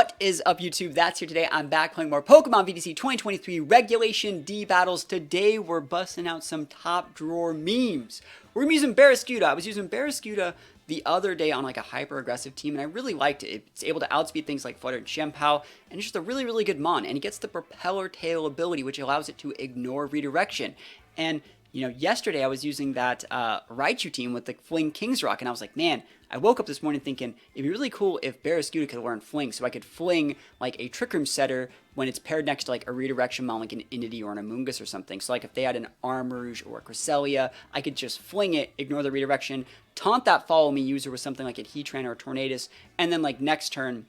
What is up, YouTube? That's here today. I'm back playing more Pokemon VGC 2023 Regulation D battles. Today, we're busting out some top drawer memes. We're gonna be using Barraskewda. I was using Barraskewda the other day on like a hyper aggressive team, and I really liked it. It's able to outspeed things like Flutter and Chien-Pao, and it's just a really, really good mon. And it gets the Propeller Tail ability, which allows it to ignore redirection. And you know, yesterday I was using that Raichu team with the Fling King's Rock, and I was like, man, I woke up this morning thinking it'd be really cool if Barraskewda could learn Fling, so I could Fling like a Trick Room setter when it's paired next to like a redirection mon like an Inity or an Amoonguss or something. So like if they had an Armarouge or a Cresselia, I could just fling it, ignore the redirection, taunt that Follow Me user with something like a Heatran or a Tornadus, and then like next turn,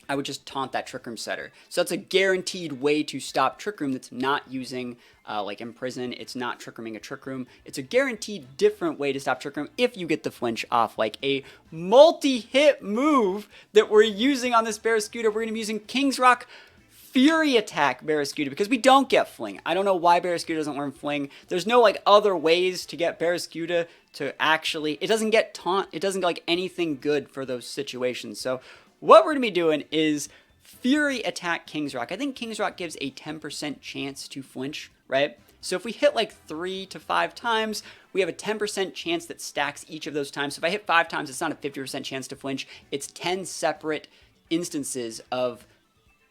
I would just taunt that Trick Room setter. So that's a guaranteed way to stop Trick Room that's not using like Imprison. It's not Trick Rooming a Trick Room. It's a guaranteed different way to stop Trick Room if you get the flinch off. Like a multi-hit move that we're using on this Barraskewda. We're going to be using King's Rock Fury Attack Barraskewda because we don't get Fling. I don't know why Barraskewda doesn't learn Fling. There's no like other ways to get Barraskewda to actually, it doesn't get taunt. It doesn't get like anything good for those situations. So what we're going to be doing is Fury Attack King's Rock. I think King's Rock gives a 10% chance to flinch, right? So if we hit like 3 to 5 times, we have a 10% chance that stacks each of those times. So if I hit 5 times, it's not a 50% chance to flinch. It's 10 separate instances of,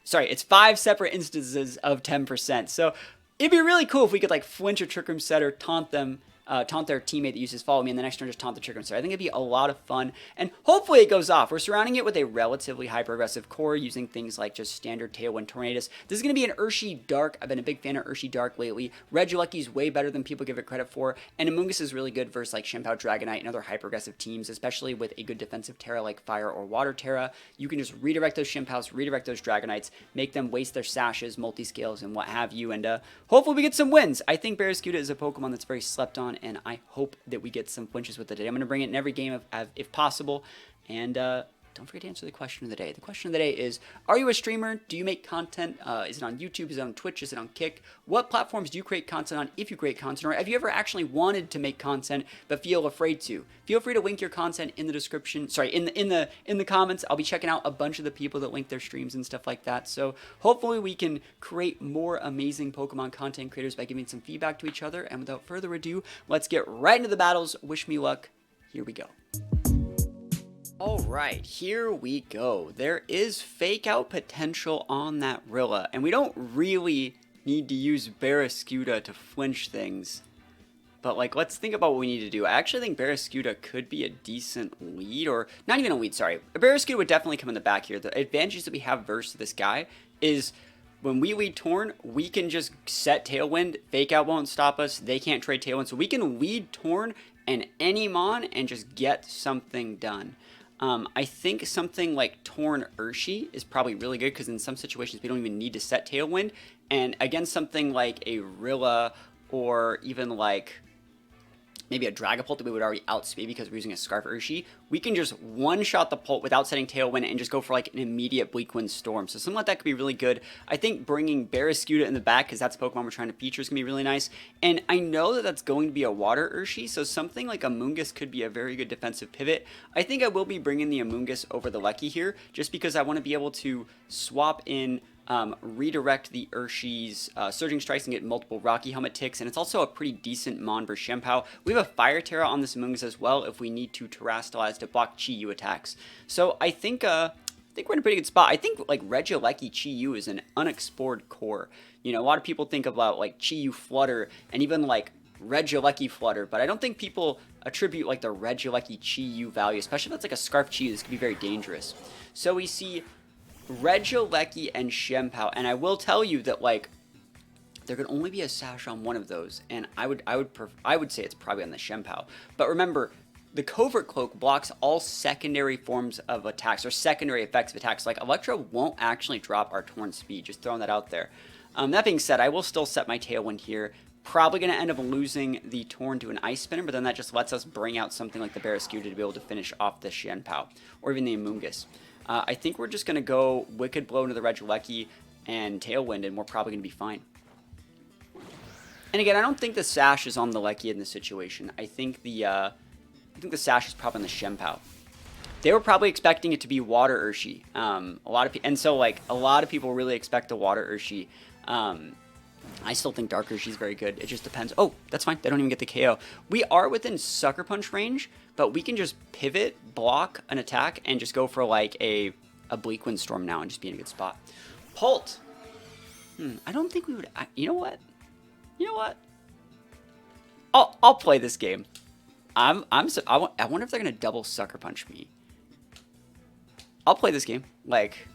it's 5 separate instances of 10%. So it'd be really cool if we could like flinch a Trick Room setter, taunt them, taunt their teammate that uses Follow Me, and the next turn just taunt the Trick Room setter. I think it'd be a lot of fun, and hopefully it goes off. We're surrounding it with a relatively hyper-aggressive core using things like just standard Tailwind Tornadus. This is going to be an Urshi Dark. I've been a big fan of Urshi Dark lately. Regieleki is way better than people give it credit for, and Amoonguss is really good versus like Chien-Pao Dragonite and other hyper-aggressive teams, especially with a good defensive Terra like Fire or Water Terra. You can just redirect those Chien-Paos, redirect those Dragonites, make them waste their sashes, multi-scales, and what have you, and hopefully we get some wins. I think Barraskewda is a Pokemon that's very slept on, and I hope that we get some flinches with it today. I'm going to bring it in every game if possible. And don't forget to answer the question of the day. The question of the day is, are you a streamer? Do you make content? Is it on YouTube? Is it on Twitch? Is it on Kick? What platforms do you create content on if you create content? Or have you ever actually wanted to make content but feel afraid to? Feel free to link your content in the description. In the comments. I'll be checking out a bunch of the people that link their streams and stuff like that. So hopefully we can create more amazing Pokemon content creators by giving some feedback to each other. And without further ado, let's get right into the battles. Wish me luck. Here we go. Alright, here we go. There is fake out potential on that Rilla, and we don't really need to use Barraskewda to flinch things. But like, let's think about what we need to do. I actually think Barraskewda could be a decent lead, or not even a lead, sorry. Barraskewda would definitely come in the back here. The advantages that we have versus this guy is when we lead Torn, we can just set Tailwind. Fake out won't stop us. They can't trade Tailwind. So we can lead Torn and any mon and just get something done. I think something like Torn Urshi is probably really good because in some situations we don't even need to set Tailwind. And against something like a Rilla or even like maybe a Dragapult that we would already outspeed because we're using a Scarf Urshi, we can just one-shot the Pult without setting Tailwind and just go for like an immediate Bleak Wind Storm. So something like that could be really good. I think bringing Barraskewda in the back, because that's Pokemon we're trying to feature, is going to be really nice. And I know that that's going to be a Water Urshi, so something like Amoonguss could be a very good defensive pivot. I think I will be bringing the Amoonguss over the Lecky here, just because I want to be able to swap in redirect the Urshi's Surging Strikes and get multiple Rocky Helmet ticks, and it's also a pretty decent mon versus Chien-Pao. We have a Fire Terra on this Amoonguss as well if we need to Terrastalize to block Chi-Yu attacks. So I think we're in a pretty good spot. I think like Regieleki Chi-Yu is an unexplored core. You know, a lot of people think about like Chi-Yu Flutter and even like Regieleki Flutter, but I don't think people attribute like the Regieleki Chi-Yu value, especially if it's like a Scarf Chi-Yu. This could be very dangerous. So we see Regieleki and Chien-Pao, and I will tell you that like there can only be a sash on one of those, and I would say it's probably on the Chien-Pao. But remember, the Covert Cloak blocks all secondary forms of attacks or secondary effects of attacks. Like Electro won't actually drop our Torn speed. Just throwing that out there. That being said, I will still set my Tailwind here. Probably going to end up losing the Torn to an Ice Spinner, but then that just lets us bring out something like the Barraskewda to be able to finish off the Chien-Pao or even the Amoonguss. I think we're just going to go Wicked Blow into the Regieleki and Tailwind, and we're probably going to be fine. And again, I don't think the Sash is on the Lecky in this situation. I think the sash is probably on the Chien-Pao. they were probably expecting it to be water Urshi. A lot of people really expect the water Urshi. I still think Dark Urshi's very good. It just depends. Oh, that's fine. They don't even get the KO. We are within Sucker Punch range, but we can just pivot, block an attack, and just go for like a Bleak Windstorm now and just be in a good spot. Pult. I don't think we would. You know what? I'll play this game. I wonder if they're gonna double Sucker Punch me. I'll play this game. Like,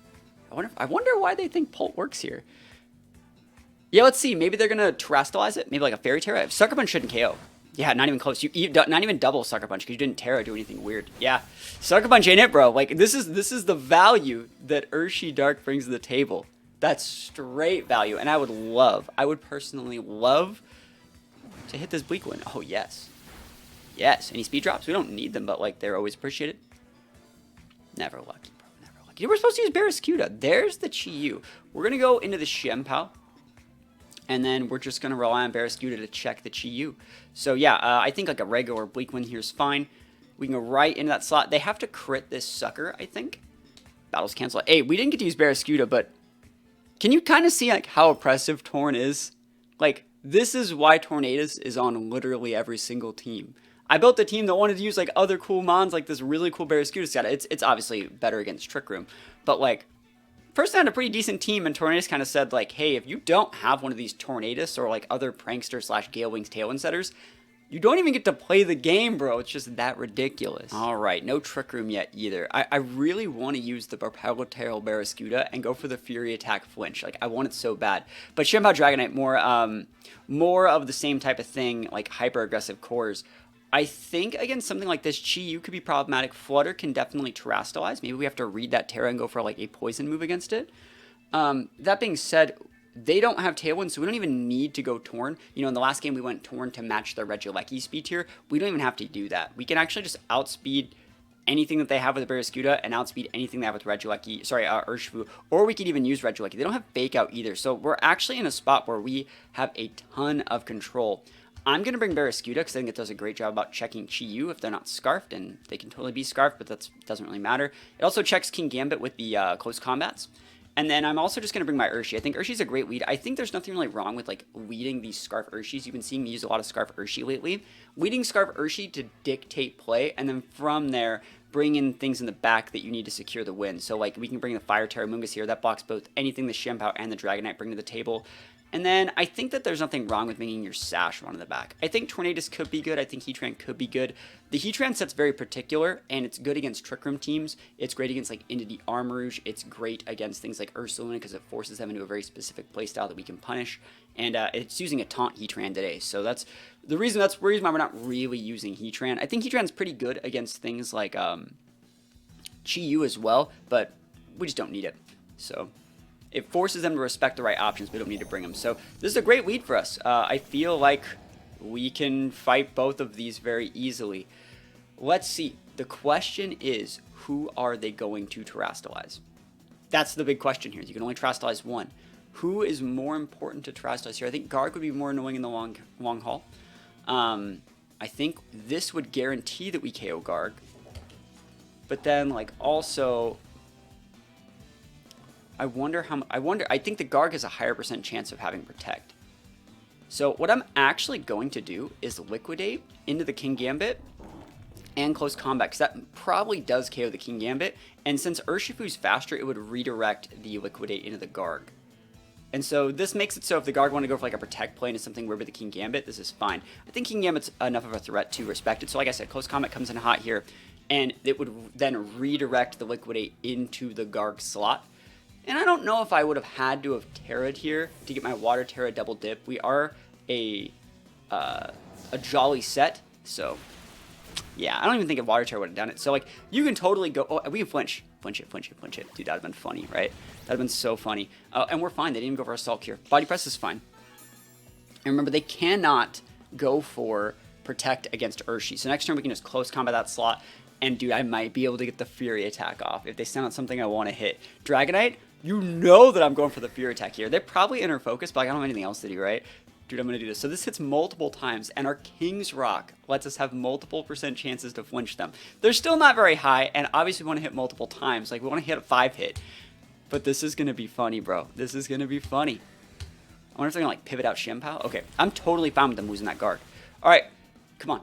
I wonder why they think Pult works here. Yeah, let's see. Maybe they're gonna Terrastalize it. Maybe like a Fairy Terra. Sucker Punch shouldn't KO. Yeah, not even close. You not even double Sucker Punch because you didn't Terra do anything weird. Yeah, Sucker Punch ain't it, bro. Like this is the value that Urshi Dark brings to the table. That's straight value, and I would personally love to hit this Bleak Wind. Oh yes, yes. Any speed drops? We don't need them, but like they're always appreciated. Never lucky, bro. Never lucky. We're supposed to use Barraskewda. There's the Chi-Yu. We're gonna go into the Shenpao. And then we're just going to rely on Barraskewda to check the Chi-Yu. So yeah, I think like a regular Bleak Wind here is fine. We can go right into that slot. They have to crit this sucker, I think. Battles cancel. Hey, we didn't get to use Barraskewda, but can you kind of see like how oppressive Torn is? Like, this is why Tornadus is on literally every single team. I built a team that wanted to use like other cool mons, like this really cool Barraskewda set. It's obviously better against Trick Room, but like, first I had a pretty decent team, and Tornadus kind of said, like, hey, if you don't have one of these Tornadus or, like, other Prankster / Gale Wings Tailwind setters, you don't even get to play the game, bro. It's just that ridiculous. All right, no Trick Room yet either. I really want to use the Propeller Tail Barraskewda and go for the Fury Attack Flinch. Like, I want it so bad. But Shenpao Dragonite, more of the same type of thing, like hyper-aggressive cores. I think against something like this, Chi-Yu could be problematic. Flutter can definitely Terrastalize. Maybe we have to read that Terra and go for like a poison move against it. That being said, they don't have Tailwind, so we don't even need to go Torn. You know, in the last game we went Torn to match their Regieleki speed tier. We don't even have to do that. We can actually just outspeed anything that they have with the Barraskewda and outspeed anything they have with Regieleki, Urshifu, or we could even use Regieleki. They don't have Fake Out either, so we're actually in a spot where we have a ton of control. I'm going to bring Barraskewda because I think it does a great job about checking Chi-Yu if they're not Scarfed, and they can totally be Scarfed, but that doesn't really matter. It also checks King Gambit with the close combats. And then I'm also just going to bring my Urshi. I think Urshi's a great lead. I think there's nothing really wrong with like leading these Scarf Urshis. You've been seeing me use a lot of Scarf Urshi lately. Leading Scarf Urshi to dictate play, and then from there, bring in things in the back that you need to secure the win. So like we can bring the Fire Terra Mungus here. That blocks both anything the Shenpao and the Dragonite bring to the table. And then I think that there's nothing wrong with making your Sash run in the back. I think Tornadus could be good. I think Heatran could be good. The Heatran set's very particular, and it's good against Trick Room teams. It's great against like Entity Armarouge. It's great against things like Ursaluna because it forces them into a very specific playstyle that we can punish. And it's using a Taunt Heatran today. So that's the reason why we're not really using Heatran. I think Heatran's pretty good against things like Chi-Yu as well, but we just don't need it. So it forces them to respect the right options. We don't need to bring them. So this is a great lead for us. I feel like we can fight both of these very easily. Let's see. The question is, who are they going to Terrastalize? That's the big question here. You can only Terrastalize one. Who is more important to Terrastalize here? I think Garg would be more annoying in the long haul. I think this would guarantee that we KO Garg. But then, like, also, I think the Garg has a higher % chance of having Protect. So what I'm actually going to do is Liquidate into the King Gambit and Close Combat, because that probably does KO the King Gambit, and since Urshifu's faster, it would redirect the Liquidate into the Garg. And so this makes it so if the Garg want to go for like a Protect play into something where with the King Gambit, this is fine. I think King Gambit's enough of a threat to respect it, so like I said, Close Combat comes in hot here, and it would then redirect the Liquidate into the Garg slot. And I don't know if I would have had to have Terra'd here to get my Water Terra double dip. We are a Jolly set, so yeah, I don't even think a Water Terra would have done it. So like, you can totally go, oh, we can flinch it. Dude, that would have been funny, right? That would have been so funny. And we're fine, they didn't even go for Assault here. Body Press is fine. And remember, they cannot go for Protect against Urshi. So next turn we can just Close Combat that slot, and dude, I might be able to get the Fury Attack off if they send out something I want to hit. Dragonite, you know that I'm going for the Fury Attack here. They're probably Inner Focus, but like, I don't have anything else to do, right? Dude, I'm going to do this. So this hits multiple times, and our King's Rock lets us have multiple % chances to flinch them. They're still not very high, and obviously we want to hit multiple times. Like, we want to hit a 5-hit. But this is going to be funny, bro. This is going to be funny. I wonder if they're going to, like, pivot out Shenpao. Okay, I'm totally fine with them losing that guard. All right, come on.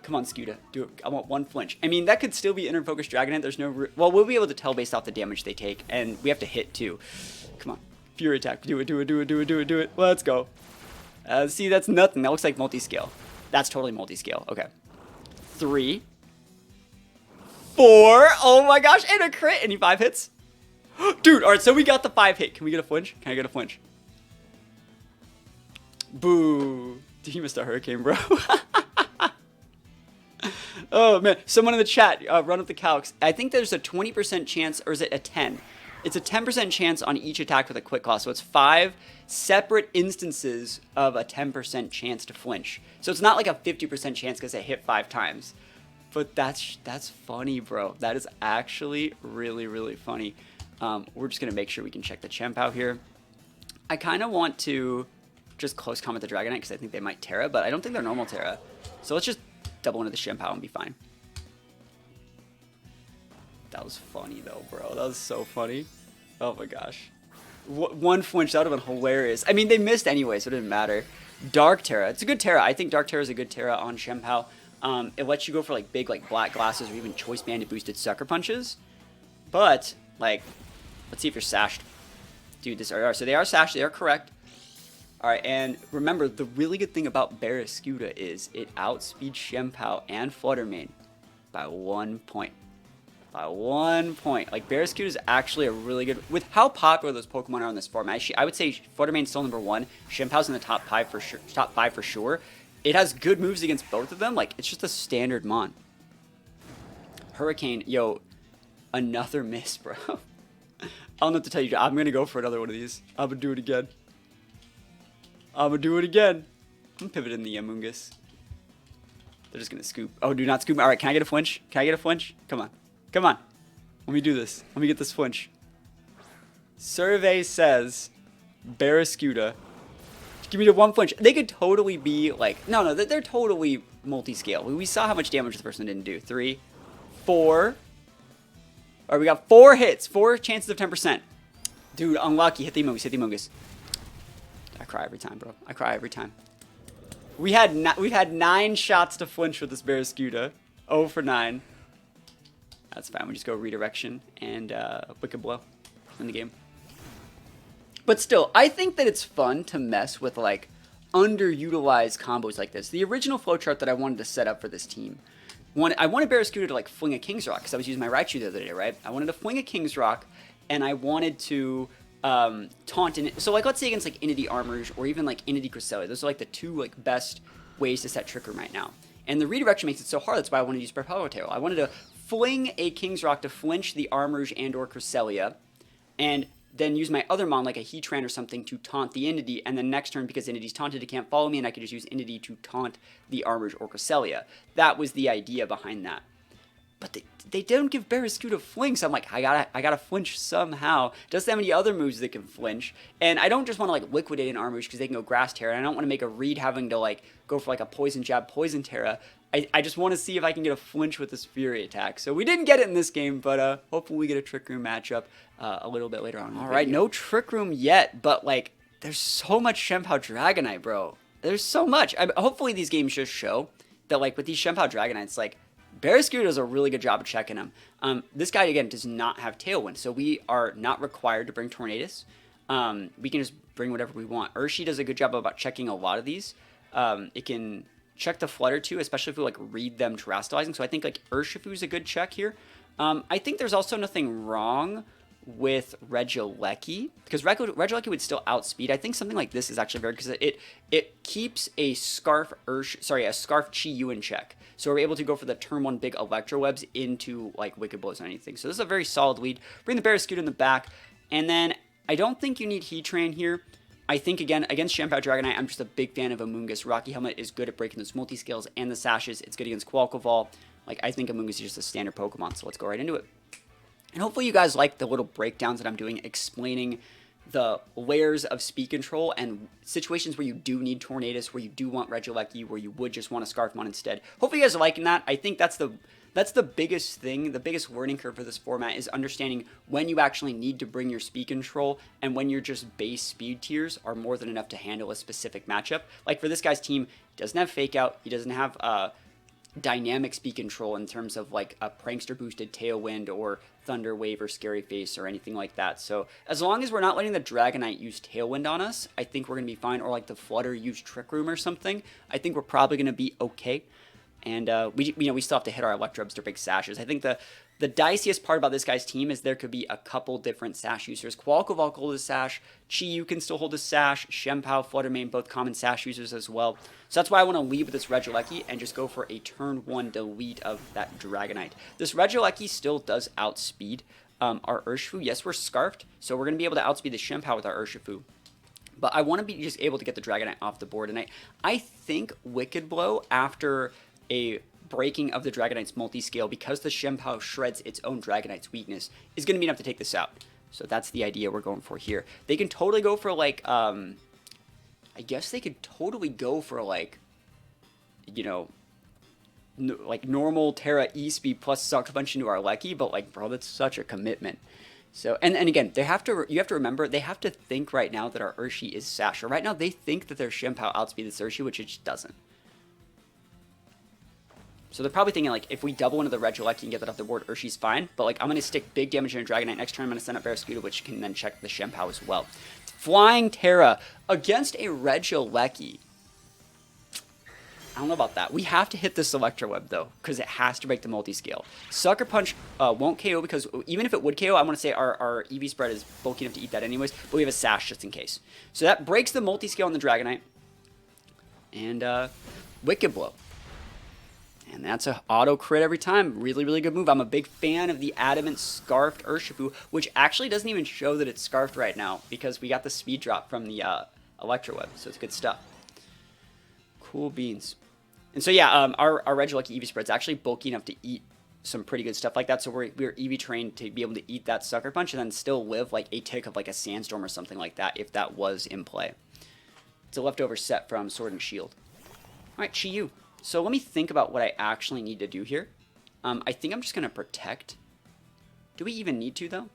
Come on, Skewda. Do it. I want one flinch. I mean, that could still be Inner Focus Dragonite. There's no... Well, we'll be able to tell based off the damage they take, and we have to hit, too. Come on. Fury Attack. Do it, do it, do it, do it, do it, do it. Let's go. See, that's nothing. That looks like multi-scale. That's totally multi-scale. Okay. 3, 4. Oh my gosh, and a crit. Any 5 hits? Dude, all right, so we got the 5 hit. Can we get a flinch? Can I get a flinch? Boo. He missed a hurricane, bro. Oh, man. Someone in the chat, run up the calcs. I think there's a 20% chance, or is it a 10? It's a 10% chance on each attack with a quick claw. So it's 5 separate instances of a 10% chance to flinch. So it's not like a 50% chance because it hit 5 times. But that's funny, bro. That is actually really, really funny. We're just going to make sure we can check the Shenpao here. I kind of want to just close combat the Dragonite because I think they might Terra, but I don't think they're normal Terra. So let's just double into the Shenpao and be fine. That was funny though, bro. That was so funny. Oh my gosh. One flinch, that would have been hilarious. I mean, they missed anyway, so it didn't matter. Dark Terra. It's a good Terra. I think Dark Terra is a good Terra on Shenpao. It lets you go for like big like black glasses or even choice banded boosted sucker punches. But like, let's see if you're sashed. Dude, this are so they are sashed. They are correct. All right, and remember the really good thing about Barraskewda is it outspeeds Shenpao and Fluttermane by 1 point. By 1 point. Like, Barraskewda is actually a really good... With how popular those Pokemon are on this format, I would say Fluttermane's still number 1. Shenpao's in the top 5 for sure. Top 5 for sure. It has good moves against both of them. Like, it's just a standard mon. Hurricane, yo, another miss, bro. I don't know what to tell you. I'm going to go for another one of these. I'm going to do it again. I'm going to do it again. I'm pivoting the Amoonguss. They're just going to scoop. Oh, do not scoop. All right, can I get a flinch? Can I get a flinch? Come on. Come on. Let me do this. Let me get this flinch. Survey says Barraskewda. Give me the 1 flinch. They could totally be like... No, they're totally multi-scale. We saw how much damage the person didn't do. 3, 4. All right, we got 4 hits. 4 chances of 10%. Dude, unlucky. Hit the Amoonguss. Hit the Amoonguss. I cry every time, bro. I cry every time. We've had 9 shots to flinch with this Barraskewda. 0 for 9. That's fine. We just go redirection and Wicked Blow in the game. But still, I think that it's fun to mess with like underutilized combos like this. The original flowchart that I wanted to set up for this team, I wanted Barraskewda to like fling a King's Rock because I was using my Raichu the other day, right? I wanted to fling a King's Rock, and I wanted to taunt in it. So like, let's say against like Inity Armouge or even like Inity Cresselia. Those are like the 2 like best ways to set Trick Room right now. And the redirection makes it so hard. That's why I wanted to use Propeller Tail. I wanted to fling a King's Rock to flinch the Armouge and or Cresselia, and then use my other mon like a Heatran or something to taunt the Inity, and then next turn, because Inity's taunted, it can't follow me, and I could just use Inity to taunt the Armouge or Cresselia. That was the idea behind that. But they don't give Barraskewda fling, so I'm like, I gotta flinch somehow. Doesn't have any other moves that can flinch, and I don't just want to like liquidate an Armouge because they can go Grass Terra, and I don't want to make a Reed having to like go for like a Poison Jab, Poison Terra. I just want to see if I can get a flinch with this Fury Attack. So we didn't get it in this game, but hopefully we get a Trick Room matchup a little bit later on. All right, no Trick Room yet, but like there's so much Shenpao Dragonite, bro. There's so much. Hopefully these games just show that like with these Shenpao Dragonites, like Barraskewda does a really good job of checking them. This guy, again, does not have Tailwind, so we are not required to bring Tornadus. We can just bring whatever we want. Urshi does a good job about checking a lot of these. It can check the Flutter too, especially if we like read them Terastallizing. So I think like Urshifu is a good check here. I think there's also nothing wrong with Regieleki, because Regieleki would still outspeed. I think something like this is actually very good because it keeps a Scarf Chi-Yu in check. So we're able to go for the turn 1 big Electro Webs into like Wicked Blows or anything. So this is a very solid lead. Bring the Barraskewda in the back, and then I don't think you need Heatran here. I think, again, against Shenpao Dragonite, I'm just a big fan of Amoonguss. Rocky Helmet is good at breaking those multi-scales and the sashes. It's good against Qualqueval. Like, I think Amoonguss is just a standard Pokemon, so let's go right into it. And hopefully you guys like the little breakdowns that I'm doing explaining the layers of speed control and situations where you do need Tornadus, where you do want Regieleki, where you would just want to Scarfmon instead. Hopefully you guys are liking that. I think that's the biggest thing, the biggest learning curve for this format is understanding when you actually need to bring your speed control and when your just base speed tiers are more than enough to handle a specific matchup. Like for this guy's team, he doesn't have Fake Out, he doesn't have dynamic speed control in terms of like a Prankster boosted Tailwind or Thunder Wave or Scary Face or anything like that. So as long as we're not letting the Dragonite use Tailwind on us, I think we're going to be fine. Or like the Flutter use Trick Room or something, I think we're probably going to be okay. And we still have to hit our Electrobes or big Sashes. I think the diciest part about this guy's team is there could be a couple different Sash users. Qualcovac will hold a Sash, Chi-Yu can still hold a Sash, Shenpao, Fluttermane, both common Sash users as well. So that's why I want to lead with this Regieleki and just go for a turn 1 delete of that Dragonite. This Regieleki still does outspeed our Urshifu. Yes, we're Scarfed, so we're going to be able to outspeed the Shenpao with our Urshifu. But I want to be just able to get the Dragonite off the board. And I think Wicked Blow after a breaking of the Dragonite's multi-scale, because the Shenpao shreds its own Dragonite's weakness, is going to be enough to take this out. So that's the idea we're going for here. They can totally go for like, I guess they could totally go for like, you know, like normal Terra E-Speed plus Sucker Punch into our Lecky, but like, bro, that's such a commitment. So, and again, you have to remember, they have to think right now that our Urshi is Sash. Right now, they think that their Shenpao outspeed this Urshi, which it just doesn't. So they're probably thinking, like, if we double into the Regieleki and get that off the board, Urshi's fine. But, like, I'm going to stick big damage into Dragonite. Next turn, I'm going to send up Barraskewda, which can then check the Shenpao as well. Flying Terra against a Regieleki. I don't know about that. We have to hit this Electro Web, though, because it has to break the multi-scale. Sucker Punch won't KO, because even if it would KO, I want to say our EV spread is bulky enough to eat that anyways, but we have a Sash just in case. So that breaks the multi-scale on the Dragonite. And Wicked Blow. And that's an auto crit every time. Really, really good move. I'm a big fan of the Adamant Scarfed Urshifu, which actually doesn't even show that it's Scarfed right now because we got the speed drop from the Electro Web, so it's good stuff. Cool beans. And so yeah, our Regieleki EV spread's actually bulky enough to eat some pretty good stuff like that, so we're EV trained to be able to eat that Sucker Punch and then still live like a tick of like a Sandstorm or something like that if that was in play. It's a leftover set from Sword and Shield. Alright, Chi-Yu. So let me think about what I actually need to do here. I think I'm just going to protect. Do we even need to, though?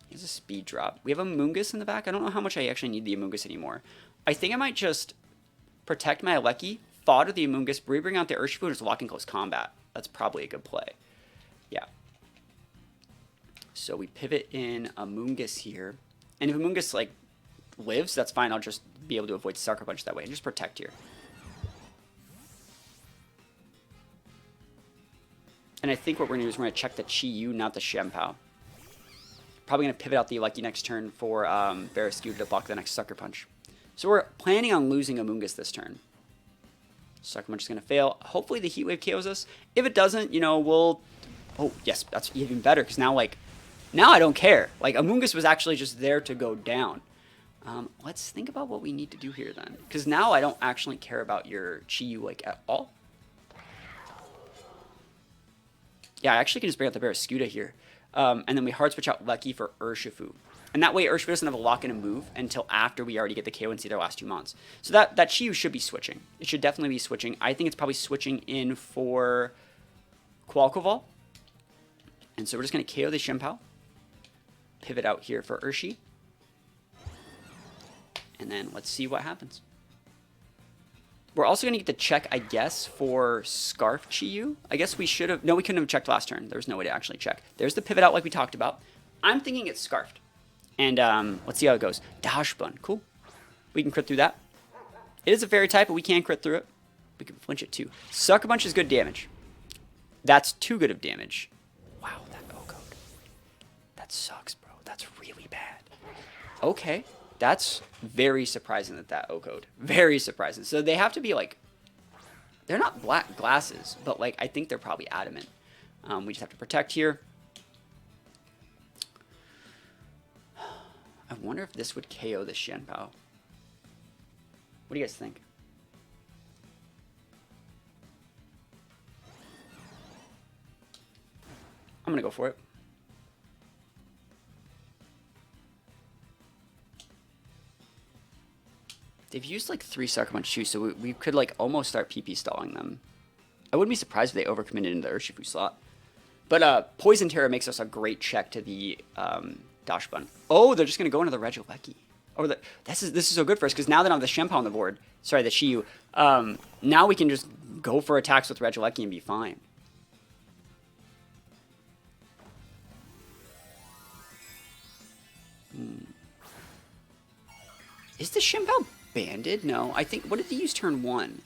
Here's a speed drop. We have a Mungus in the back. I don't know how much I actually need the Amoonguss anymore. I think I might just protect my Alecki, fodder the Amoonguss, bring out the Urshifu, and just lock in close combat. That's probably a good play. Yeah. So we pivot in Amoonguss here. And if Amoonguss, like, lives, that's fine. I'll just be able to avoid Sucker Punch that way and just protect here. And I think what we're going to do is we're going to check the Chi-Yu, not the Shenpao. Probably going to pivot out the Lucky next turn for Barraskewda to block the next Sucker Punch. So we're planning on losing Amoonguss this turn. Sucker Punch is going to fail. Hopefully the Heat Wave KOs us. If it doesn't, you know, we'll... Oh, yes, that's even better, because now, like, now I don't care. Like, Amoonguss was actually just there to go down. Let's think about what we need to do here then. Because now I don't actually care about your Chi-Yu like at all. Yeah, I actually can just bring out the Barraskewda here. And then we hard switch out Lucky for Urshifu. And that way Urshifu doesn't have a lock-in and move until after we already get the KO and see their last 2 mons. So that Chi-Yu should be switching. It should definitely be switching. I think it's probably switching in for Qualcovac. And so we're just going to KO the Shenpao. Pivot out here for Urshi. And then let's see what happens. We're also going to get the check, I guess, for Scarf Chi-Yu. I guess we should have... No, we couldn't have checked last turn. There was no way to actually check. There's the pivot out like we talked about. I'm thinking it's Scarfed. And let's see how it goes. Dash Bun. Cool. We can crit through that. It is a fairy type, but we can crit through it. We can flinch it too. Sucker Punch is good damage. That's too good of damage. Wow, that O-code. That sucks, bro. That's really bad. Okay. That's very surprising that O-code. Very surprising. So they have to be like... They're not black glasses, but like I think they're probably adamant. We just have to protect here. I wonder if this would KO the Shenpao. What do you guys think? I'm going to go for it. They've used like 3 Sucker Punch too, so we could like almost start PP stalling them. I wouldn't be surprised if they overcommitted into the Urshifu slot. But Poison Terror makes us a great check to the Dash Bun. Oh, they're just going to go into the Regieleki. Oh, this is so good for us, because now that I have the Shempa on the board, sorry, the Shiyu, now we can just go for attacks with Regieleki and be fine. Is the Shempa banded? No, I think, what did he use turn 1?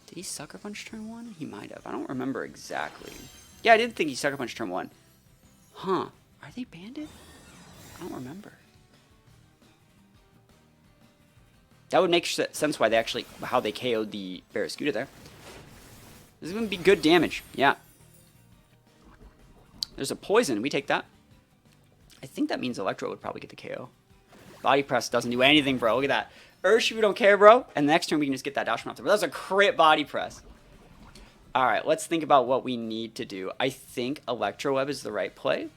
Did he Sucker Punch turn 1? He might have. I don't remember exactly. Yeah, I didn't think he Sucker Punch turn 1. Huh. Are they banded? I don't remember. That would make sense why they actually, how they KO'd the Barraskewda there. This is going to be good damage. Yeah. There's a poison. We take that. I think that means Electro would probably get the KO. Body Press doesn't do anything, bro. Look at that. Urshifu don't care, bro. And the next turn we can just get that Dash off there. But that was a crit Body Press. Alright, let's think about what we need to do. I think Electro Web is the right play.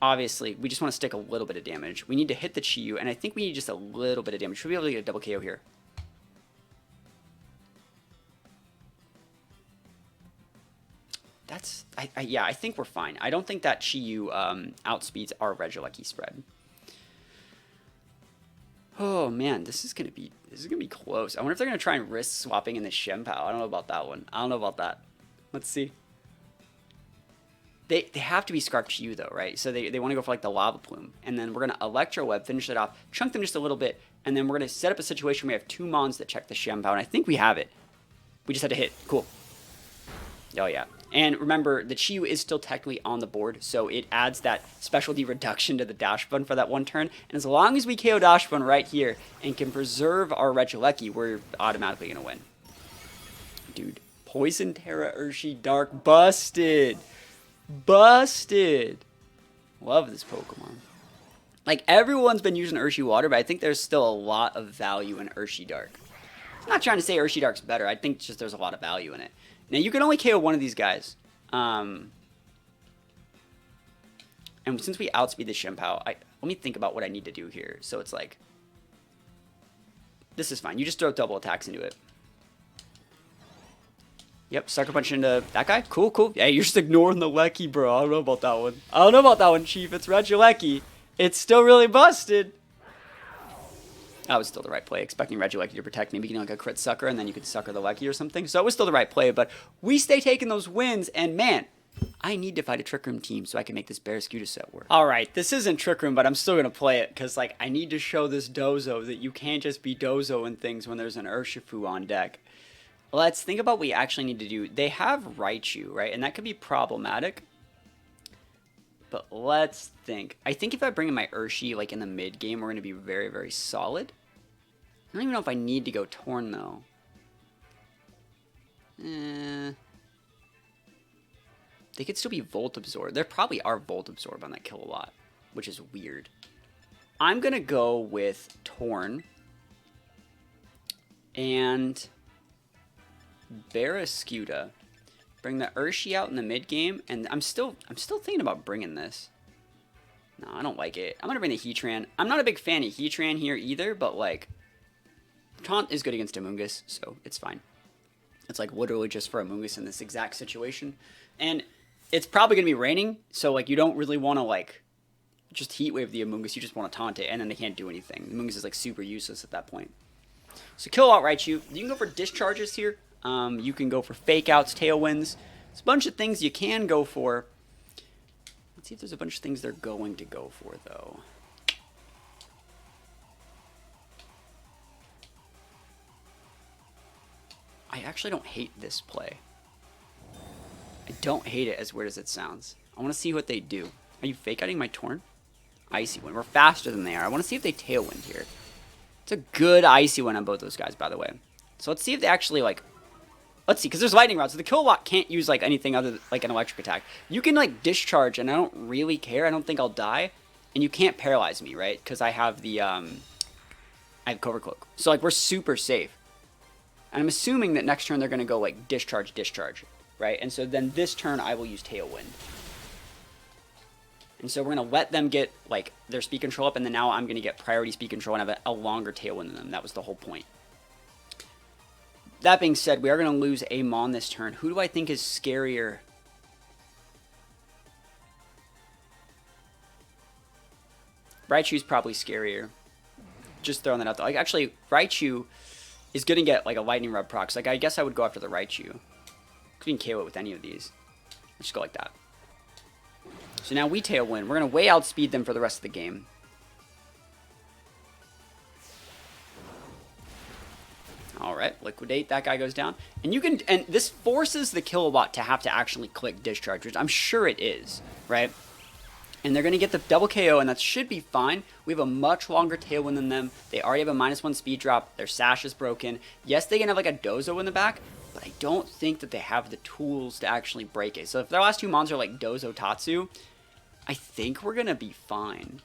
Obviously, we just want to stick a little bit of damage. We need to hit the Chiyu, and I think we need just a little bit of damage. Should we be able to get a double KO here? That's, yeah, I think we're fine. I don't think that Chiyu outspeeds our Regieleki spread. Oh man, this is gonna be close. I wonder if they're gonna try and risk swapping in the Shempa. I don't know about that one. I don't know about that. Let's see. They have to be Scarf Chiyu though, right? So they want to go for like the Lava Plume, and then we're gonna Electro Web, finish it off, chunk them just a little bit, and then we're gonna set up a situation where we have 2 Mons that check the Shempa, and I think we have it. We just had to hit. Cool. Oh yeah. And remember, the Chiyu is still technically on the board, so it adds that specialty reduction to the Dash Bun for that 1 turn. And as long as we KO Dash Bun right here and can preserve our Regieleki, we're automatically going to win. Dude, Poison Terra Urshi Dark busted. Busted. Love this Pokemon. Like, everyone's been using Urshi Water, but I think there's still a lot of value in Urshi Dark. I'm not trying to say Urshi Dark's better. I think just there's a lot of value in it. Now, you can only KO one of these guys. And since we outspeed the Shempa, let me think about what I need to do here. So it's like, this is fine. You just throw double attacks into it. Yep, Sucker Punch into that guy. Cool, cool. Hey, you're just ignoring the Leki, bro. I don't know about that one. I don't know about that one, Chief. It's Regieleki. It's still really busted. That was still the right play, expecting Regieleki to protect me, beginning like a crit sucker, and then you could sucker the Leki or something. So it was still the right play, but we stay taking those wins, and man, I need to fight a Trick Room team so I can make this Barraskewda set work. Alright, this isn't Trick Room, but I'm still going to play it, because like I need to show this Dozo that you can't just be Dozo and things when there's an Urshifu on deck. Let's think about what we actually need to do. They have Raichu, right? And that could be problematic. But let's think. I think if I bring in my Urshi like in the mid game, we're going to be very, very solid. I don't even know if I need to go Torn, though. They could still be Volt Absorb. There probably are Volt Absorb on that Kilowatt, which is weird. I'm going to go with Torn. And Barraskewda. Bring the Urshi out in the mid game. And I'm still thinking about bringing this. No, I don't like it. I'm going to bring the Heatran. I'm not a big fan of Heatran here either, but like... Taunt is good against Amoonguss, so it's fine. It's like literally just for Amoonguss in this exact situation. And it's probably going to be raining, so like you don't really want to like just Heat Wave the Amoonguss, you just want to taunt it, and then they can't do anything. The Amoonguss is like super useless at that point. So Kilowatt Raichu, you can go for Discharges here. You can go for Fake Outs, Tailwinds. There's a bunch of things you can go for. Let's see if there's a bunch of things they're going to go for, though. I actually don't hate this play. I don't hate it as weird as it sounds. I want to see what they do. Are you fake outing my Torn? Icy Wind. We're faster than they are. I want to see if they Tailwind here. It's a good Icy Wind on both those guys, by the way. So let's see if they actually, like... Let's see, because there's Lightning Rod, so the Kilowatt can't use, like, anything other than, like, an electric attack. You can, like, Discharge, and I don't really care. I don't think I'll die. And you can't paralyze me, right? Because I have the, I have Covert Cloak. So, like, we're super safe. And I'm assuming that next turn they're going to go, like, Discharge, Discharge, right? And so then this turn I will use Tailwind. And so we're going to let them get, like, their speed control up, and then now I'm going to get priority speed control and have a longer tailwind than them. That was the whole point. That being said, we are going to lose a Mon this turn. Who do I think is scarier? Raichu's probably scarier. Just throwing that out there. Like, actually, Raichu is going to get, like, a Lightning Rub proc. So, like, I guess I would go after the Raichu. Couldn't KO it with any of these. Let's just go like that. So now we tailwind. We're going to way outspeed them for the rest of the game. Alright, liquidate. That guy goes down. And you can, and this forces the Kilowatt to have to actually click Discharge, which I'm sure it is, right? And they're going to get the double KO, and that should be fine. We have a much longer tailwind than them. They already have a -1 speed drop. Their sash is broken. Yes, they can have like a Dozo in the back, but I don't think that they have the tools to actually break it. So if their last two mons are like Dozo Tatsu, I think we're going to be fine.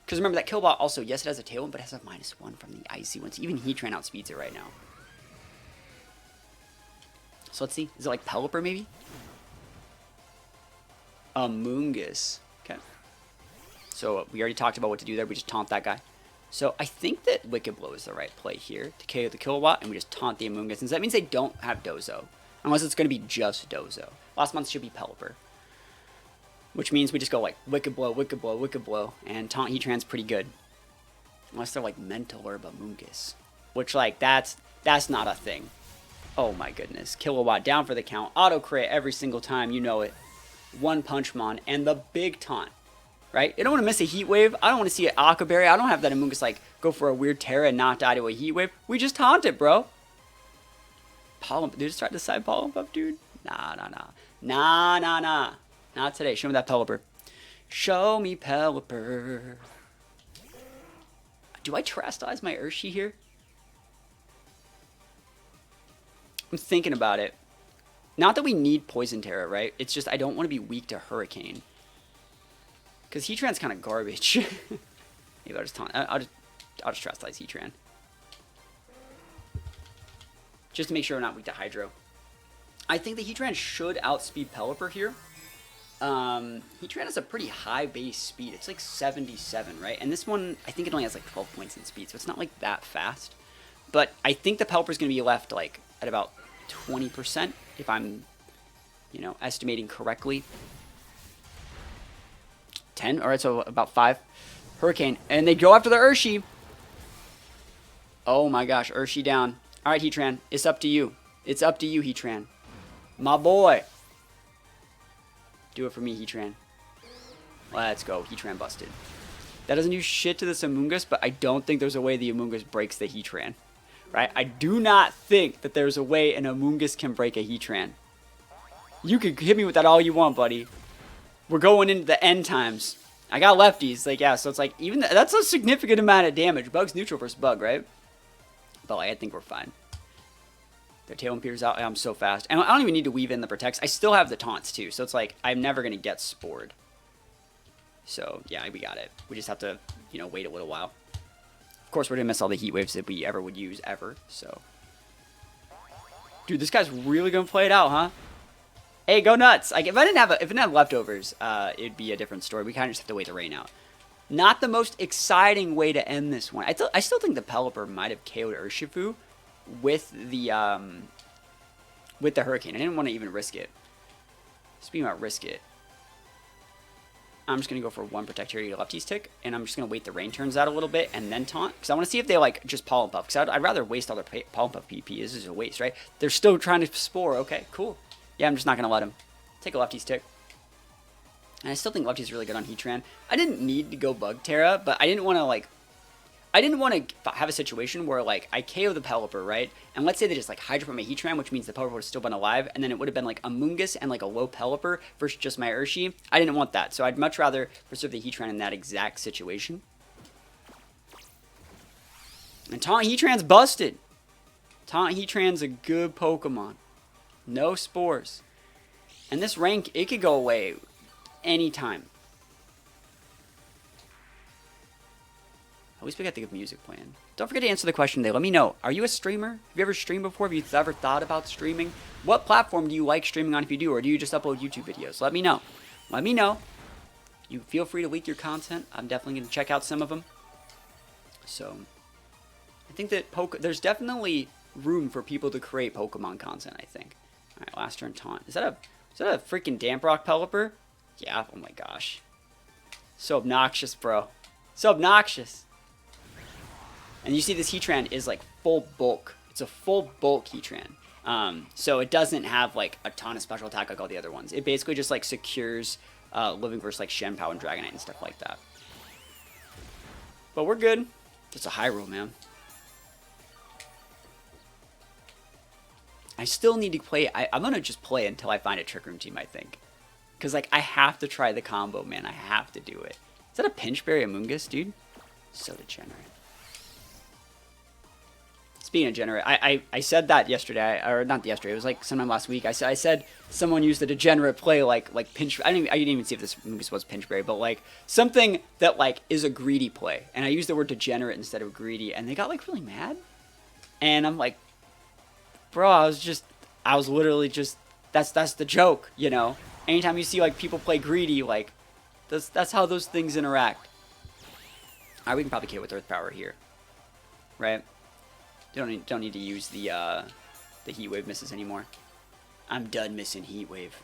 Because remember, that Killbot also, yes, it has a tailwind, but it has a -1 from the icy ones. Even Heatran outspeeds it right now. So let's see. Is it like Pelipper maybe? Amoonguss. Okay. So we already talked about what to do there. We just taunt that guy. So I think that Wicked Blow is the right play here to KO the Kilowatt, and we just taunt the Amoonguss. And so that means they don't have Dozo. Unless it's going to be just Dozo. Last month should be Pelipper. Which means we just go like Wicked Blow, Wicked Blow, Wicked Blow, and taunt Heatran's pretty good. Unless they're like Mental Herb Amoonguss. Which, like, that's not a thing. Oh my goodness. Kilowatt down for the count. Auto crit every single time, you know it. One Punch Mon, and the big taunt. Right? I don't want to miss a Heat Wave. I don't want to see an Aqua Berry. I don't have that Amoonguss like go for a weird Terra and not die to a Heat Wave. We just taunt it, bro. Pollen, dude, just try to side Pollen Puff, dude. Nah. Not today. Show me that Pelipper. Show me Pelipper. Do I Terastallize my Urshi here? I'm thinking about it. Not that we need Poison Terra, right? It's just I don't want to be weak to Hurricane. Because Heatran's kind of garbage. Maybe I'll just taunt. I'll just Terastallize Heatran. Just to make sure we're not weak to Hydro. I think the Heatran should outspeed Pelipper here. Heatran has a pretty high base speed. It's like 77, right? And this one, I think it only has like 12 points in speed, so it's not like that fast. But I think the Pelipper is going to be left like at about 20%, if I'm, you know, estimating correctly. 10, all right, so about 5. Hurricane, and they go after the Urshi. Oh my gosh, Urshi down. All right, Heatran, it's up to you. It's up to you, Heatran. My boy. Do it for me, Heatran. Let's go. Heatran busted. That doesn't do shit to this Amoonguss, but I don't think there's a way the Amoonguss breaks the Heatran. Right? I do not think that there's a way an Amoonguss can break a Heatran. You can hit me with that all you want, buddy. We're going into the end times. I got lefties. Like, yeah, so it's like, even that's a significant amount of damage. Bug's neutral versus Bug, right? But like, I think we're fine. Their Tailwind Peters out. I'm so fast. And I don't even need to weave in the Protects. I still have the Taunts, too. So it's like, I'm never going to get Spored. So, yeah, we got it. We just have to, you know, wait a little while. Of course, we're going to miss all the Heat Waves that we ever would use, ever. So. Dude, this guy's really going to play it out, huh? Hey, go nuts. Like, if I didn't have leftovers, it'd be a different story. We kind of just have to wait the rain out. Not the most exciting way to end this one. I still think the Pelipper might have KO'd Urshifu with the Hurricane. I didn't want to even risk it. Speaking about risk it, I'm just going to go for one Protect here to Lefty's Tick, and I'm just going to wait the rain turns out a little bit and then taunt, because I want to see if they, like, just Pollen Puff, because I'd rather waste all their Pollen Puff PP. This is a waste, right? They're still trying to Spore. Okay, cool. Yeah, I'm just not going to let him. Take a Lefty's Tick. And I still think Lefty's really good on Heatran. I didn't need to go Bug Terra, but I didn't want to, like, I didn't want to have a situation where, like, I KO the Pelipper, right? And let's say they just, like, Hydro from my Heatran, which means the Pelipper would have still been alive, and then it would have been, like, Amoonguss and, like, a low Pelipper versus just my Urshi. I didn't want that, so I'd much rather preserve the Heatran in that exact situation. And Taunt Heatran's busted. Taunt Heatran's a good Pokemon. No Spores. And this rank, it could go away anytime. At least we got the good music playing. Don't forget to answer the question today. Let me know. Are you a streamer? Have you ever streamed before? Have you ever thought about streaming? What platform do you like streaming on if you do? Or do you just upload YouTube videos? Let me know. Let me know. you feel free to leak your content. I'm definitely going to check out some of them. So I think that there's definitely room for people to create Pokemon content, I think. All right, last turn taunt. Is that a freaking Damp Rock Pelipper? Yeah, oh my gosh. So obnoxious, bro. So obnoxious. And you see this Heatran is like full bulk. It's a full bulk Heatran. So it doesn't have like a ton of special attack like all the other ones. It basically just like secures living versus like Shenpao and Dragonite and stuff like that. But we're good. It's a high roll, man. I still need to play. I'm going to just play until I find a Trick Room team, I think. Because, like, I have to try the combo, man. I have to do it. Is that a Pinchberry Amoonguss, dude? So degenerate. Speaking of degenerate, I said that yesterday. Or not yesterday. It was, like, sometime last week. I said someone used the degenerate play like Pinch. I didn't even see if this Amoonguss was Pinchberry. But, like, something that, like, is a greedy play. And I used the word degenerate instead of greedy. And they got, like, really mad. And I'm like, bro, I was literally just, that's the joke, you know? Anytime you see, like, people play greedy, like, that's how those things interact. Alright, we can probably KO with Earth Power here. Right? Don't need to use the Heat Wave misses anymore. I'm done missing Heat Wave.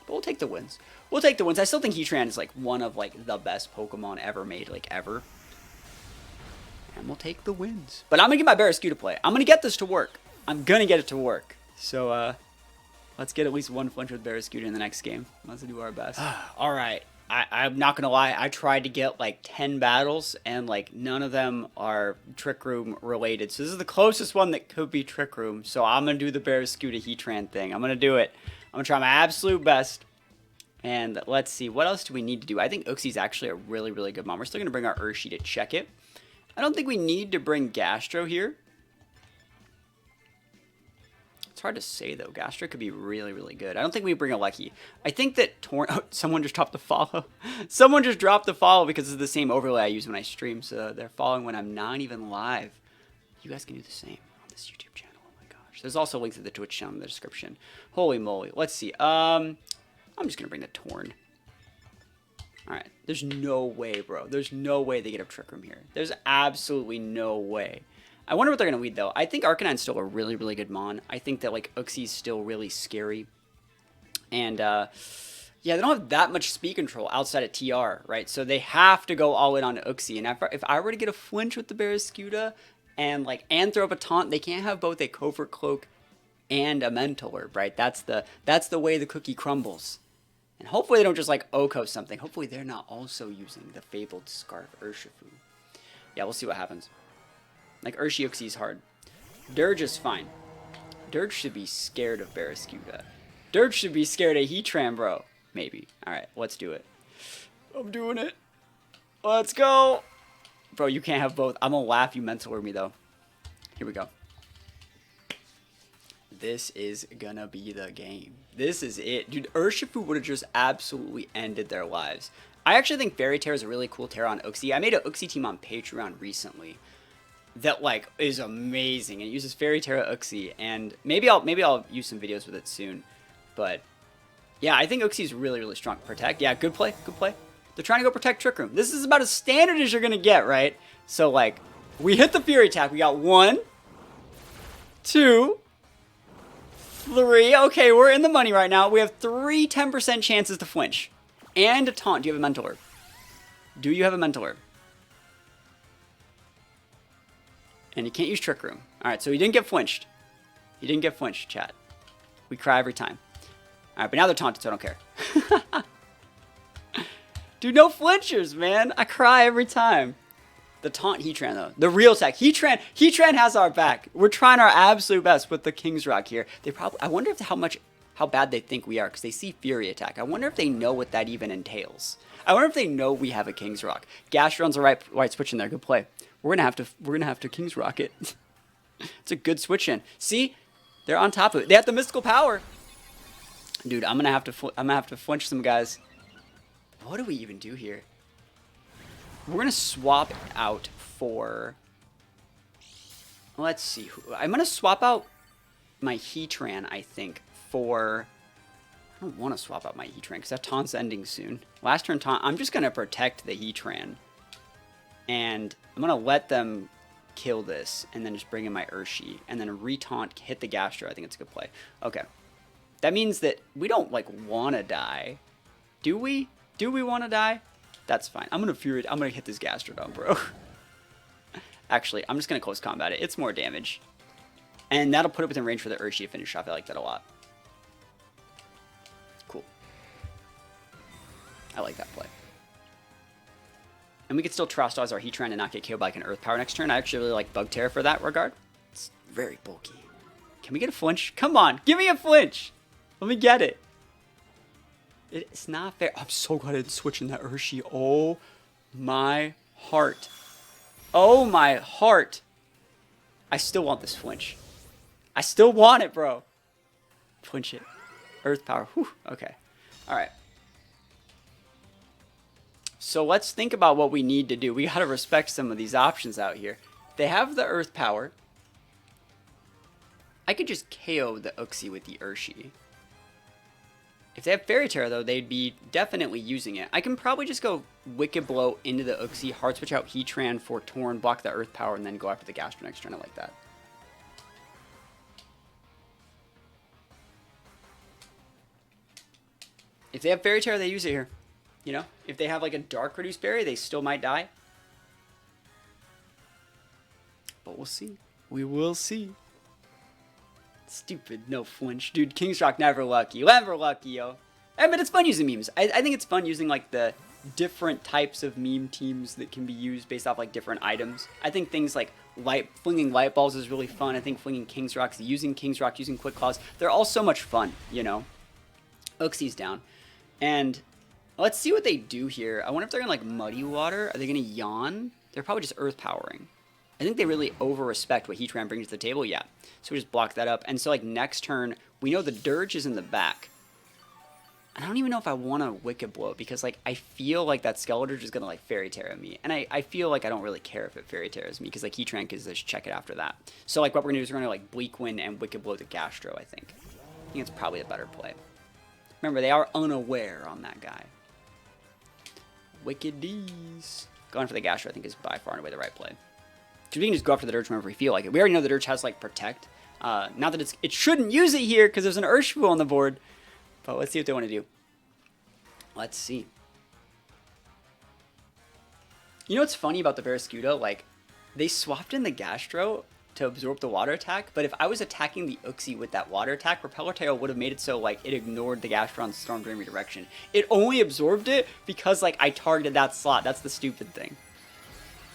But we'll take the wins. We'll take the wins. I still think Heatran is, like, one of, like, the best Pokemon ever made, like, ever. And we'll take the wins. But I'm going to get my Barraskewda play. I'm going to get this to work. I'm going to get it to work. So, let's get at least one flinch with Barraskewda in the next game. Let's do our best. All right. I'm not going to lie. I tried to get like 10 battles and like none of them are Trick Room related. So this is the closest one that could be Trick Room. So I'm going to do the Barraskewda Heatran thing. I'm going to do it. I'm going to try my absolute best. And let's see. What else do we need to do? I think Uxie's actually a really, really good mon. We're still going to bring our Urshi to check it. I don't think we need to bring Gastro here. It's hard to say, though. Gastro could be really, really good. I don't think we bring a Lucky. I think that someone just dropped the follow. Someone just dropped the follow because it's the same overlay I use when I stream. So they're following when I'm not even live. You guys can do the same on this YouTube channel. Oh my gosh. There's also links to the Twitch channel in the description. Holy moly. Let's see. I'm just going to bring the Torn. Alright. There's no way, bro. There's no way they get up Trick Room here. There's absolutely no way. I wonder what they're going to lead, though. I think Arcanine's still a really, really good mon. I think that, like, Uxie's still really scary. And, yeah, they don't have that much speed control outside of TR, right? So they have to go all in on Uxie. And if I were to get a flinch with the Barraskewda and throw up a taunt, they can't have both a Covert Cloak and a Mental Herb, right? That's the way the cookie crumbles. And hopefully they don't just, like, Oko something. Hopefully they're not also using the Fabled Scarf Urshifu. Yeah, we'll see what happens. Like, Uxie's hard. Dirge is fine. Dirge should be scared of Barraskewda. Dirge should be scared of Heatran, bro. Maybe. Alright, let's do it. I'm doing it. Let's go. Bro, you can't have both. I'm gonna laugh you Mental Herb me, though. Here we go. This is gonna be the game. This is it. Dude, Urshifu would have just absolutely ended their lives. I actually think Fairy Tera is a really cool Tera on Uxie. I made an Uxie team on Patreon recently that, like, is amazing. And it uses Fairy Tera Uxie. And maybe I'll use some videos with it soon. But, yeah, I think Uxie's really, really strong. Protect. Yeah, good play. Good play. They're trying to go Protect Trick Room. This is about as standard as you're gonna get, right? So, like, we hit the Fury attack. We got 1, 2, 3. Okay, we're in the money right now. We have 3 10% chances to flinch. And a taunt. Do you have a Mental Herb? Do you have a Mental Herb? And you can't use Trick Room. Alright, so he didn't get flinched. He didn't get flinched, chat. We cry every time. Alright, but now they're taunted, so I don't care. Dude, no flinchers, man. I cry every time. The taunt Heatran, though. The real attack. Heatran has our back. We're trying our absolute best with the King's Rock here. They probably, I wonder if how bad they think we are, because they see Fury attack. I wonder if they know what that even entails. I wonder if they know we have a King's Rock. Gastron's a right switch in there. Good play. We're gonna have to King's Rock it. It's a good switch in. See, they're on top of it. They have the mystical power. Dude, I'm gonna have to flinch some guys. What do we even do here? We're gonna swap out for. Let's see. I'm gonna swap out my Heatran, I think, for I don't want to swap out my Heatran because that taunt's ending soon. Last turn taunt, I'm just going to protect the Heatran. And I'm going to let them kill this and then just bring in my Urshi. And then retaunt, hit the Gastro. I think it's a good play. Okay. That means that we don't, like, want to die. Do we? Do we want to die? That's fine. I'm going to hit this Gastrodon, bro. Actually, I'm just going to close combat it. It's more damage. And that'll put it within range for the Urshi to finish off. I like that a lot. Cool. I like that play. And we could still trust as our Heatran to not get killed by like an Earth Power next turn. I actually really like Bug Terror for that regard. It's very bulky. Can we get a flinch? Come on, give me a flinch. Let me get it. It's not fair. I'm so glad I didn't switch in that Urshi. Oh my heart. Oh my heart. I still want this flinch. I still want it, bro. Flinch it. Earth Power. Whew. Okay. All right. So let's think about what we need to do. We got to respect some of these options out here. They have the Earth Power. I could just KO the Uxie with the Urshi. If they have Fairy Terror, though, they'd be definitely using it. I can probably just go Wicked Blow into the Uxie, hard switch out Heatran for Torn, block the Earth Power, and then go after the Gastro next turn. I like that. If they have Fairy Terror, they use it here. You know, if they have like a Dark Reduce Berry, they still might die. But we'll see. We will see. Stupid, no flinch. Dude, King's Rock never lucky. Never lucky, yo. But it's fun using memes. I think it's fun using like the different types of meme teams that can be used based off like different items. I think things like flinging light balls is really fun. I think flinging King's Rocks, using King's Rock, using Quick Claws, they're all so much fun, you know. Uxie's down. And let's see what they do here. I wonder if they're going to, like, Muddy Water. Are they going to Yawn? They're probably just Earth Powering. I think they really over-respect what Heatran brings to the table. Yeah. So we just block that up. And so, like, next turn, we know the Dirge is in the back. And I don't even know if I want to Wicked Blow because, like, I feel like that Skeletor is going to, like, Fairy Terror me. And I feel like I don't really care if it Fairy Terrors me because, like, Heatran can just check it after that. So, like, what we're going to do is we're going to, like, Bleak Wind and Wicked Blow the Gastro, I think. I think it's probably a better play. Remember, they are unaware on that guy. Wicked D's. Going for the Gastro, I think, is by far and away the right play. Because we can just go after the Dirge whenever we feel like it. We already know the Dirge has, like, Protect. Not that it shouldn't use it here because there's an Urshifu on the board. But let's see what they want to do. Let's see. You know what's funny about the Barraskewda? Like, they swapped in the Gastro to absorb the water attack, but if I was attacking the Uxie with that water attack, Repeller Tail would have made it so, like, it ignored the Gastron's Storm Drain Redirection. It only absorbed it because, like, I targeted that slot. That's the stupid thing.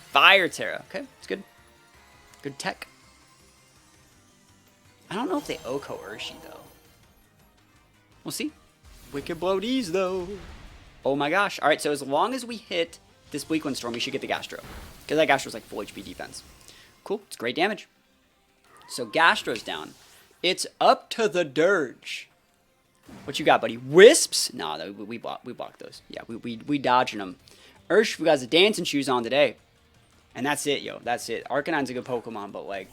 Fire Terra. Okay, it's good. Good tech. I don't know if they Oko Urshi, though. We'll see. Wicked Blow D's, though. Oh my gosh. Alright, so as long as we hit this Bleak Wind Storm, we should get the Gastro. Because that Gastro's, like, full HP defense. Cool. It's great damage. So Gastro's down. It's up to the Dirge. What you got, buddy? Wisps? No, we block those. Yeah, we dodging them. Urshifu got his dancing shoes on today. And that's it, yo. That's it. Arcanine's a good Pokemon, but, like,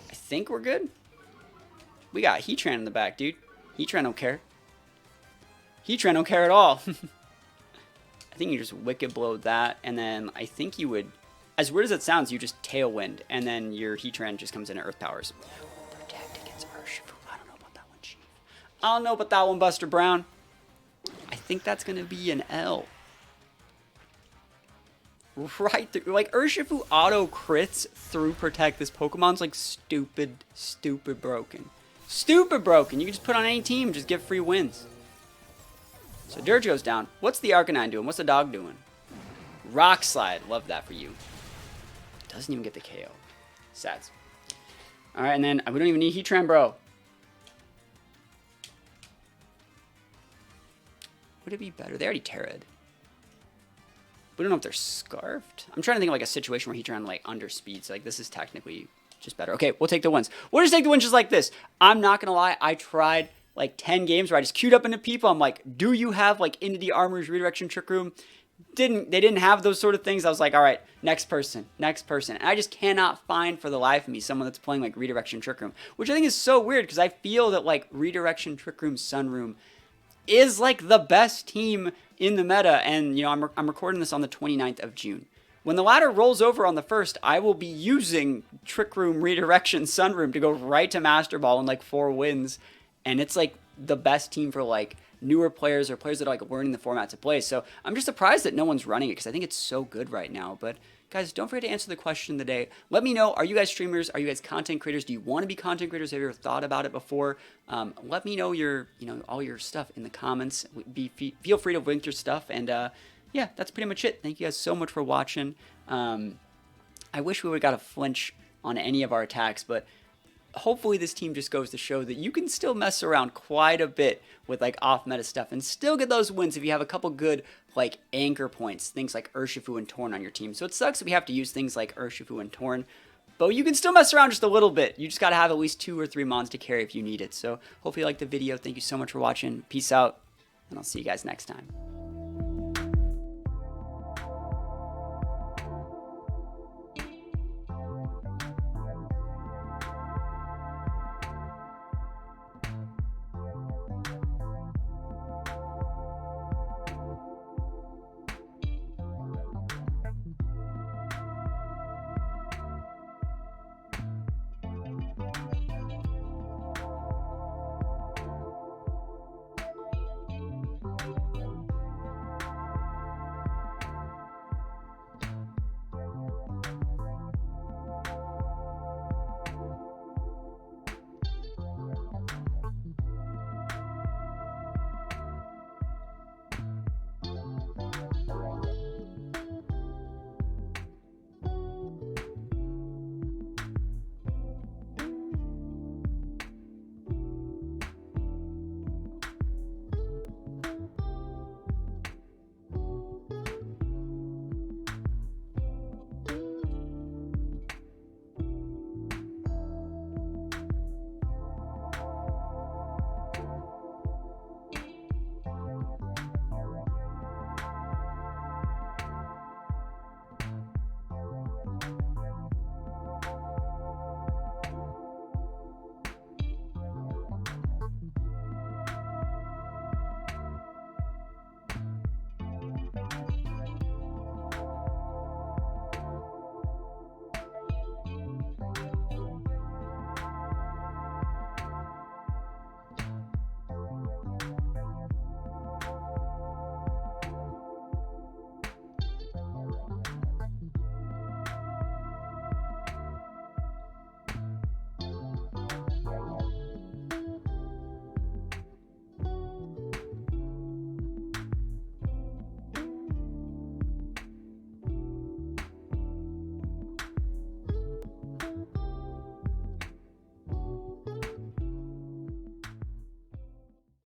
I think we're good. We got Heatran in the back, dude. Heatran don't care. Heatran don't care at all. I think you just Wicked Blow that, and then I think you would... As weird as it sounds, you just Tailwind, and then your Heatran just comes in and Earth Powers. Protect against Urshifu. I don't know about that one, Chief. I don't know about that one, Buster Brown. I think that's going to be an L. Right through. Like, Urshifu auto crits through Protect. This Pokemon's, like, stupid broken. Stupid broken. You can just put on any team and just get free wins. So Dirge goes down. What's the Arcanine doing? What's the dog doing? Rock Slide. Love that for you. Doesn't even get the KO. Sats. Alright, and then we don't even need Heatran, bro. Would it be better? They already Terra'd. We don't know if they're Scarfed. I'm trying to think of like a situation where Heatran like underspeeds. Like this is technically just better. Okay, we'll take the wins. We'll just take the wins just like this. I'm not going to lie. I tried like 10 games where I just queued up into people. I'm like, do you have like Into the Armor's Redirection Trick Room? They didn't have those sort of things. I was like, all right, next person. And I just cannot find for the life of me someone that's playing like Redirection Trick Room, which I think is so weird because I feel that like Redirection Trick Room, Sun Room, is like the best team in the meta. And, you know, I'm recording this on the 29th of June. When the ladder rolls over on the 1st, I will be using Trick Room, Redirection, Sunroom to go right to Master Ball in like 4 wins. And it's like the best team for like newer players or players that are like learning the format to play. So I'm just surprised that no one's running it because I think it's so good right now. But guys, don't forget to answer the question of the day. Let me know, are you guys streamers? Are you guys content creators? Do you want to be content creators? Have you ever thought about it before? Let me know your, you know, all your stuff in the comments. Feel free to link your stuff. And yeah, that's pretty much it. Thank you guys so much for watching. I wish we would have got a flinch on any of our attacks, but hopefully this team just goes to show that you can still mess around quite a bit with like off-meta stuff and still get those wins if you have a couple good like anchor points, things like Urshifu and Torn on your team. So it sucks that we have to use things like Urshifu and Torn, but you can still mess around just a little bit. You just got to have at least 2 or 3 mons to carry if you need it. So hopefully you liked the video. Thank you so much for watching. Peace out, and I'll see you guys next time.